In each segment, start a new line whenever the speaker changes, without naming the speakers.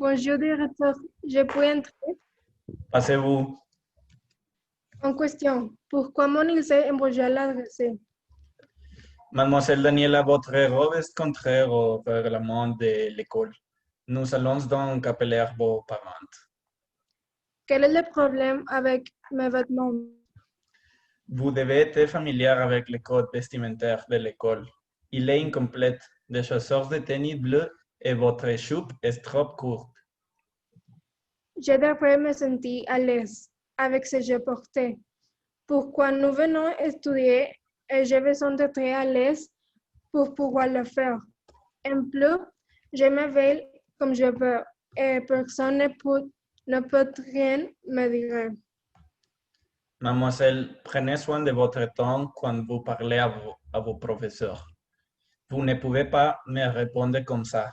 Bonjour, directeur. Je peux entrer?
Passez-vous.
En question. Pourquoi mon lycée embauche l'adresse?
Mademoiselle Daniela, votre robe est contraire au règlement de l'école. Nous allons donc appeler vos parents.
Quel est le problème avec mes vêtements?
Vous devez être familier avec le code vestimentaire de l'école. Il est incomplet. Des chaussures de tennis bleues et votre jupe est trop courte.
Je devrais me sentir à l'aise avec ce que je portais. Pourquoi nous venons étudier et j'ai besoin d'être à l'aise pour pouvoir le faire. En plus, je m'éveille comme je veux et personne ne peut rien me dire.
Mademoiselle, prenez soin de votre temps quand vous parlez à vos professeurs. Vous ne pouvez pas me répondre comme ça.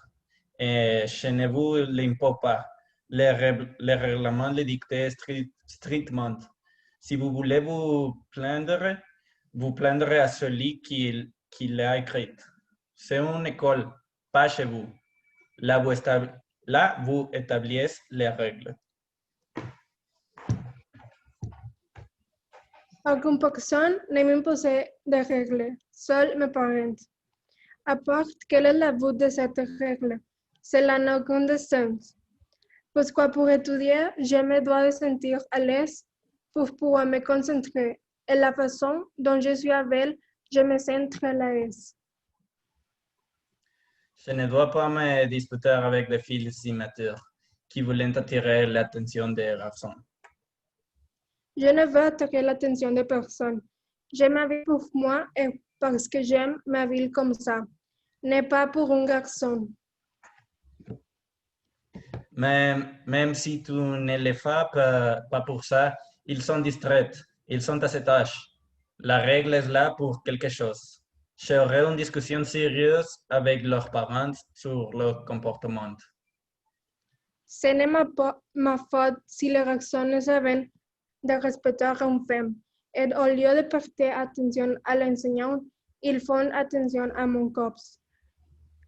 Et je ne vous l'impose pas. Le règlement le dicte strictement. Si vous voulez vous plaindrez à celui qui l'a écrit. C'est une école, pas chez vous. Là, vous établissez les règles.
Aucune personne ne m'impose de règles, seuls mes parents. Apporte quel est le but de cette règle? C'est la non-condescence. Pourquoi pour étudier, je me dois de sentir à l'aise pour pouvoir me concentrer. Et la façon dont je suis avec, je me sens très à l'aise.
Je ne dois pas me disputer avec des filles immatures qui veulent attirer l'attention des garçons.
Je ne veux attirer l'attention de personne. Je m'habille pour moi et parce que j'aime m'habiller comme ça, n'est pas pour un garçon.
Mais même si tu ne les fais pas pour ça, ils sont distraits, ils sont à cet âge. La règle est là pour quelque chose. J'aurai une discussion sérieuse avec leurs parents sur leur comportement.
Ce n'est ma faute si les garçons ne savent de respecter une femme. Et au lieu de prêter attention à l'enseignant, ils font attention à mon corps.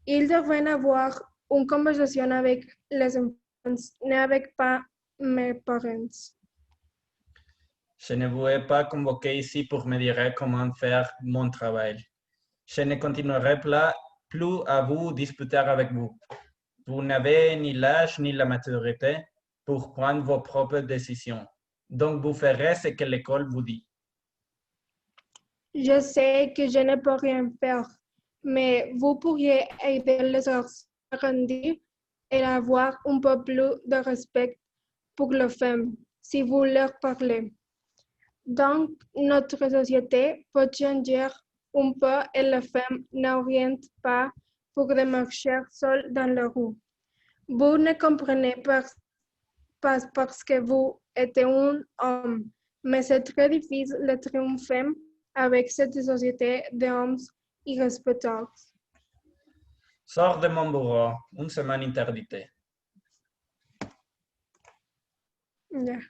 Ils devraient avoir une conversation avec les enfants, ne avec pas mes parents.
Je ne vous ai pas convoqué ici pour me dire comment faire mon travail. Je ne continuerai plus à vous disputer avec vous. Vous n'avez ni l'âge ni la maturité pour prendre vos propres décisions. Donc, vous ferez ce que l'école vous dit.
Je sais que je ne peux rien faire, mais vous pourriez aider les garçons à grandir et à avoir un peu plus de respect pour les femmes si vous leur parlez. Donc, notre société peut changer un peu et les femmes n'orientent pas pour marcher seules dans la rue. Vous ne comprenez pas parce que vous êtes un homme, mais c'est très difficile d'être une femme avec cette société d'hommes irrespectables.
Sors de mon bureau, une semaine interdite.
Yeah.